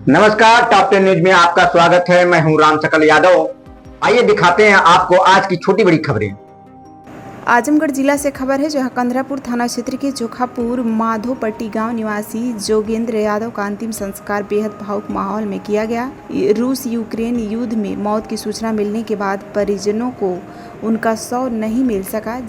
नमस्कार, top 10 news में आपका स्वागत है। मैं हूं राम सकल यादव। आइए दिखाते हैं आपको आज की छोटी बड़ी खबरें। आजमगढ़ जिला से खबर है, जहां कंधरापुर थाना क्षेत्र के जोखापुर माधोपट्टी गांव निवासी जोगेंद्र यादव का अंतिम संस्कार बेहद भावुक माहौल में किया गया। रूस यूक्रेन युद्ध में मौत की सूचना मिलने के बाद परिजनों को उनका शव नहीं मिल सका।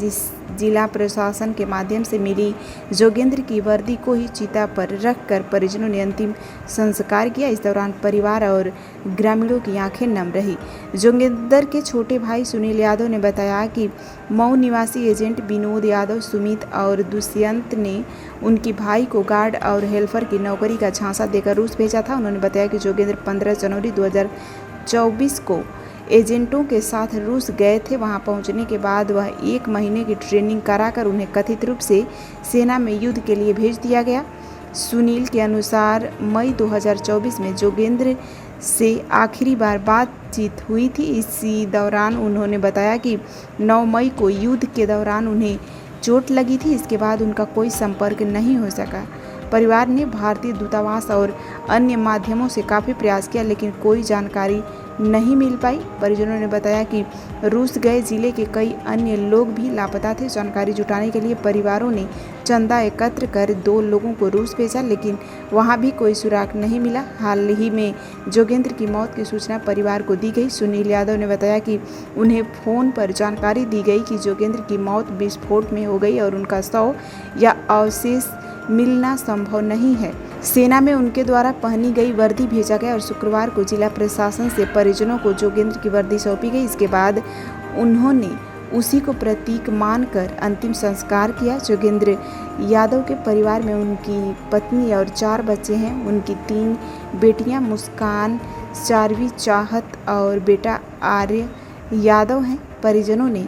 जिला प्रशासन के माध्यम से मिली जोगेंद्र की वर्दी को ही चिता पर रखकर परिजनों ने अंतिम संस्कार किया। इस दौरान परिवार और ग्रामीणों की आंखें नम रही। जोगेंद्र के छोटे भाई सुनील यादव ने बताया कि मऊ निवासी एजेंट विनोद यादव, सुमित और दुष्यंत ने उनके भाई को गार्ड और हेल्पर की नौकरी का झांसा देकर रूस भेजा था। उन्होंने बताया कि जोगेंद्र 15 जनवरी 2024 को एजेंटों के साथ रूस गए थे। वहां पहुंचने के बाद वह 1 महीने की ट्रेनिंग कराकर उन्हें कथित रूप से सेना में युद्ध के लिए भेज दिया गया। सुनील के अनुसार मई 2024 में जोगेंद्र से आखिरी बार बातचीत हुई थी। इसी दौरान उन्होंने बताया कि 9 मई को युद्ध के दौरान उन्हें चोट लगी थी। इसके बाद उनका कोई संपर्क नहीं हो सका। परिवार ने भारतीय दूतावास और अन्य माध्यमों से काफ़ी प्रयास किया, लेकिन कोई जानकारी नहीं मिल पाई। परिजनों ने बताया कि रूस गए जिले के कई अन्य लोग भी लापता थे। जानकारी जुटाने के लिए परिवारों ने चंदा एकत्र कर 2 लोगों को रूस भेजा, लेकिन वहां भी कोई सुराग नहीं मिला। हाल ही में जोगेंद्र की मौत की सूचना परिवार को दी गई। सुनील यादव ने बताया कि उन्हें फ़ोन पर जानकारी दी गई कि जोगेंद्र की मौत विस्फोट में हो गई और उनका शव या अवशेष मिलना संभव नहीं है। सेना में उनके द्वारा पहनी गई वर्दी भेजा गया और शुक्रवार को जिला प्रशासन से परिजनों को जोगेंद्र की वर्दी सौंपी गई। इसके बाद उन्होंने उसी को प्रतीक मानकर अंतिम संस्कार किया। जोगेंद्र यादव के परिवार में उनकी पत्नी और 4 बच्चे हैं। उनकी 3 बेटियां मुस्कान, चारवी चाहत और बेटा आर्य यादव हैं। परिजनों ने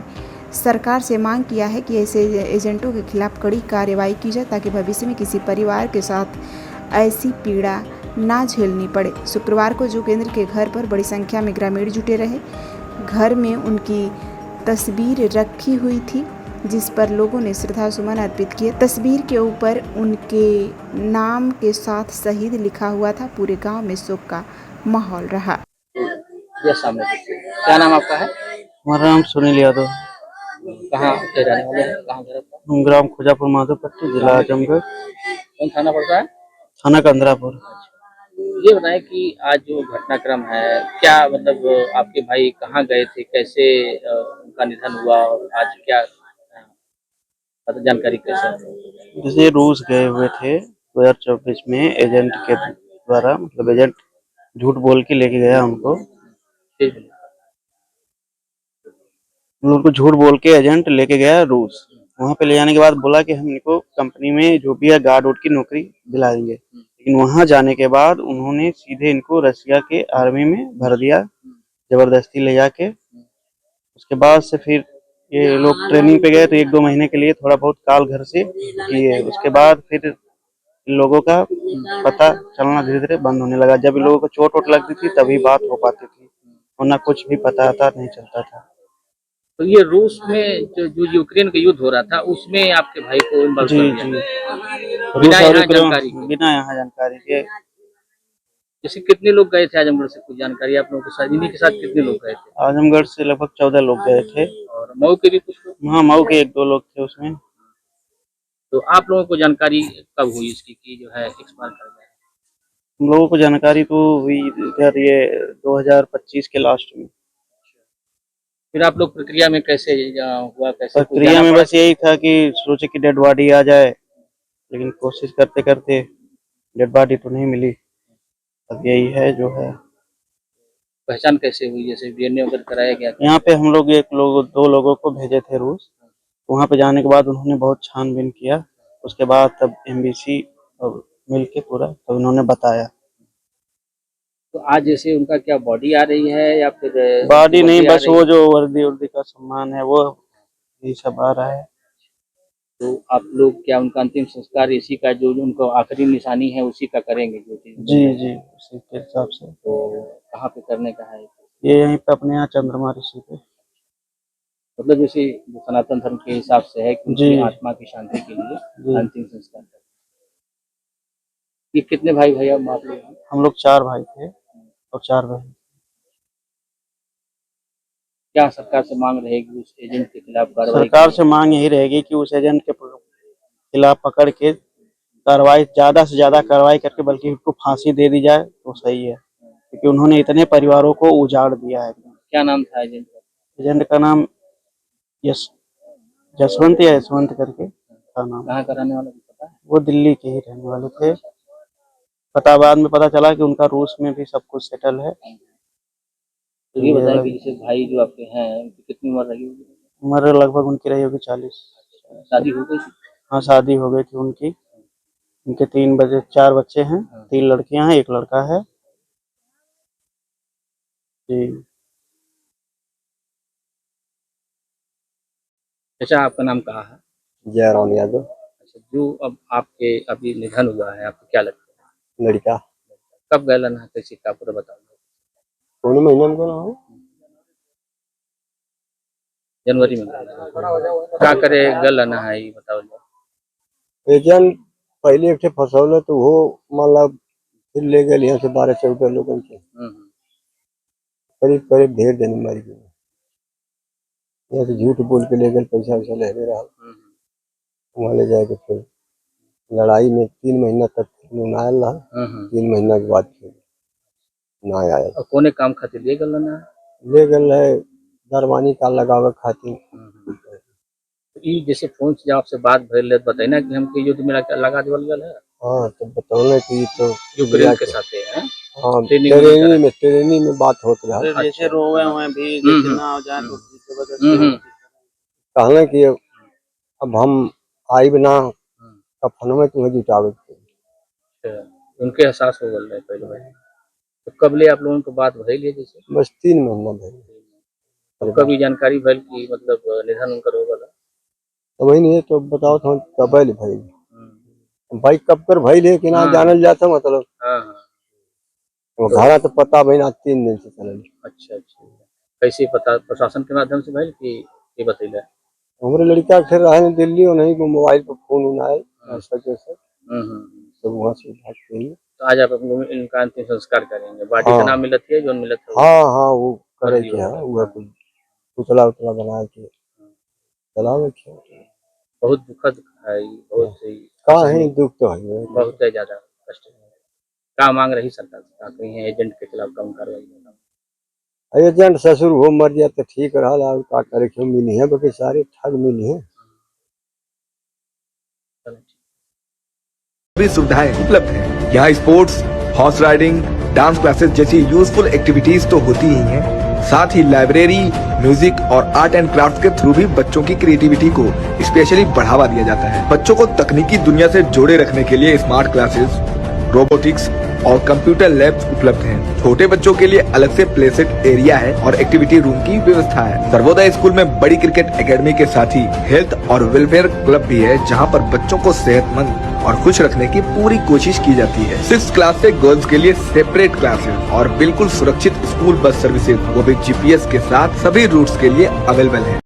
सरकार से मांग किया है कि ऐसे एजेंटों के खिलाफ कड़ी कार्रवाई की जाए, ताकि भविष्य में किसी परिवार के साथ ऐसी पीड़ा ना झेलनी पड़े। शुक्रवार को जोगेंद्र के घर पर बड़ी संख्या में ग्रामीण जुटे रहे। घर में उनकी तस्वीर रखी हुई थी, जिस पर लोगों ने श्रद्धा सुमन अर्पित किए। तस्वीर के ऊपर उनके नाम के साथ शहीद लिखा हुआ था। पूरे गांव में शोक का माहौल रहा। क्या नाम आपका है? हमारा नाम सुनील यादव। कहाँ के रहने वाले हैं? कहाँ घर आपका? ग्राम खुजापुर माधोपट्टी, जिला आजमगढ़। कौन थाना पड़ता है? थाना कंदरापुर। ये बताएं कि आज जो घटनाक्रम है, क्या मतलब आपके भाई कहाँ गए थे, कैसे उनका निधन हुआ और आज क्या जानकारी कैसे? जैसे रूस गए हुए थे 2024 में एजेंट के द्वारा, मतलब एजेंट झूठ बोल के लेके गया उनको। झूठ बोल के एजेंट लेके गया रूस। वहां पे ले जाने के बाद बोला कि हम इनको कंपनी में जो भी है गार्ड वोर्ड की नौकरी दिला देंगे, लेकिन वहां जाने के बाद उन्होंने सीधे इनको रशिया के आर्मी में भर दिया, जबरदस्ती ले जाके। उसके बाद से फिर ये लोग ट्रेनिंग पे गए, तो 1-2 महीने के लिए थोड़ा बहुत काल घर से किए। उसके बाद फिर इन लोगों का पता चलना धीरे धीरे बंद होने लगा। जब इन लोगों को चोट वोट लगती थी तभी बात हो पाती थी, वरना कुछ भी पता नहीं चलता था। तो ये रूस में जो यूक्रेन का युद्ध हो रहा था, उसमें आपके भाई को इन्वॉल्व कर दिया? बिना यहाँ जानकारी के? बिना यहाँ जानकारी के। जैसे कितने लोग गए थे आजमगढ़ से, कुछ जानकारी आप लोगों के साथ? इन्हीं के साथ कितने लोग गए थे? आजमगढ़ से लगभग 14 लोग गए थे। और मऊ के भी कुछ लोग? हाँ, मऊ के 1-2 लोग थे उसमें। तो आप लोगों को जानकारी कब हुई इसकी कि जो है एक्सपायर कर गया? हम लोगों को जानकारी तो हुई इधर ये 2025 के लास्ट में। फिर आप लोग प्रक्रिया में कैसे हुआ, कैसे प्रक्रिया में बस यही था कि सोचे कि डेड बॉडी आ जाए, लेकिन कोशिश करते करते डेड बॉडी तो नहीं मिली। अब यही है जो है। पहचान कैसे हुई, जैसे डीएनए वगैरह कराया गया? यहाँ पे हम लोग 2 लोगों को भेजे थे रूस। वहाँ पे जाने के बाद उन्होंने बहुत छानबीन किया। उसके बाद तब एमबीसी और मिलके पूरा तब उन्होंने बताया। तो आज जैसे उनका क्या बॉडी आ रही है या फिर? बॉडी नहीं, बस वो जो वर्दी उर्दी का सामान है वो ये सब आ रहा है। तो आप लोग क्या उनका अंतिम संस्कार इसी का, जो उनको आखिरी निशानी है उसी का करेंगे? जो चीज जी उसी के हिसाब से। तो कहाँ पे करने का है? ये यहीं पे अपने यहाँ चंद्रमा ऋषि पे। मतलब जैसे सनातन धर्म के हिसाब से है कि उनकी आत्मा की शांति के लिए अंतिम संस्कार। ये कितने भाई भैया आप लोग हैं? हम लोग 4 भाई थे और 4 बहन। क्या सरकार से मांग रहेगी उस एजेंट के खिलाफ कार्रवाई? सरकार से मांग यही रहेगी कि उस एजेंट के खिलाफ पकड़ के कार्रवाई, ज्यादा से ज्यादा कार्रवाई करके बल्कि उसको फांसी दे दी जाए तो सही है, क्योंकि उन्होंने इतने परिवारों को उजाड़ दिया है। क्या नाम था एजेंट का? एजेंट का नाम जसवंत या यशवंत करके था नाम। कहाँ का रहने वाला पता है? वो दिल्ली के ही रहने वाले थे। पता बाद में पता चला कि उनका रूस में भी सब कुछ सेटल है। तो ये बताएं कि जैसे भाई जो आपके हैं उनकी कितनी उम्र रही होगी? उम्र लगभग उनकी रही होगी 40। शादी हो गई थी? हाँ, शादी हो गई थी उनकी। उनके 4 बच्चे हैं, 3 लड़कियां हैं, 1 लड़का है जी। अच्छा, आपका नाम कहाँ है? जयराम यादव। अच्छा, जो अब आपके अभी निधन हुआ है, आपको क्या लगता है? लड़का कब गए ना कैसे का पूरा बताओ। कौन महीने में कौन हो? जनवरी में गए। क्या करे गल ना है ये बताओ। एजेंट पहले एक फसौल तो वो मतलब फिर ले गए यहाँ से 12-14 लोगों के करीब करीब ढेर दिन मर गए। यहाँ से झूठ बोल के ले गए, पैसा वैसा ले रहा वहाँ ले जाके फिर लड़ाई में 3 महीना तक ना आयल रहा। 3 महीना के बाद फिर ना आया। कोने काम खातिर ले गल ना ले गए है दरवानी का लगावे खातिर। ई जैसे फोन से आपसे बात भइल बताई ना कि हमके युद्ध में लगा देवल गल है। हाँ, तो बताओ कि तो यूक्रेन के साथ है। हाँ, ट्रेनिंग में बात होत रहा। जैसे रोवे हुए भी जितना हो जाए तो उसकी वजह से कहना कि अब हम आई बिना कफन में तुम्हें जुटावे। उनके एहसास हो गल है पहले भाई। तो कब ले आप लोगों को बात भइल है जैसे? बस 3 महीना भइल। तो कभी जानकारी भइल कि मतलब निधन उनका हो गल? तो वही नहीं है तो बताओ तो कब भइल भाई, कब कर भइल है कि ना जानल जाता मतलब। घरा तो पता भाई ना 3 दिन से चल। अच्छा अच्छा, कैसे पता? प्रशासन के माध्यम से भइल कि ये बतैला? हमारे लड़का फिर रहे दिल्ली और नहीं मोबाइल पर फोन आए सके से सब वहाँ से बात करी। तो आज आप इनका अंतिम संस्कार करेंगे? बाटी का नाम मिलत है जो मिलत है? हाँ हाँ, वो करे के है वो कुछ पुतला उतला बना के चलावे के। बहुत दुखद है, बहुत ही कहाँ है दुख तो है, बहुत ज्यादा कष्ट है। क्या मांग रही सरकार से? कहीं है एजेंट के खिलाफ कम कार्रवाई? एजेंट ससुर हो मर जाए तो ठीक रहा, का करे क्यों मिली है बाकी सारे ठग मिली है। सभी सुविधाएं उपलब्ध हैं। यहाँ sports, horse riding, dance classes जैसी यूजफुल एक्टिविटीज तो होती ही हैं, साथ ही लाइब्रेरी, म्यूजिक और आर्ट एंड क्राफ्ट के थ्रू भी बच्चों की क्रिएटिविटी को स्पेशली बढ़ावा दिया जाता है। बच्चों को तकनीकी दुनिया से जोड़े रखने के लिए स्मार्ट क्लासेस, रोबोटिक्स और कंप्यूटर लैब्स उपलब्ध हैं। छोटे बच्चों के लिए अलग से प्ले सेट एरिया है और एक्टिविटी रूम की व्यवस्था है। सर्वोदय स्कूल में बड़ी क्रिकेट एकेडमी के साथ ही हेल्थ और वेलफेयर क्लब भी है, जहां पर बच्चों को सेहतमंद और खुश रखने की पूरी कोशिश की जाती है। 6th क्लास से गर्ल्स के लिए सेपरेट क्लासेस और बिल्कुल सुरक्षित स्कूल बस सर्विसेज, वो भी GPS के साथ सभी रूट्स के लिए अवेलेबल है।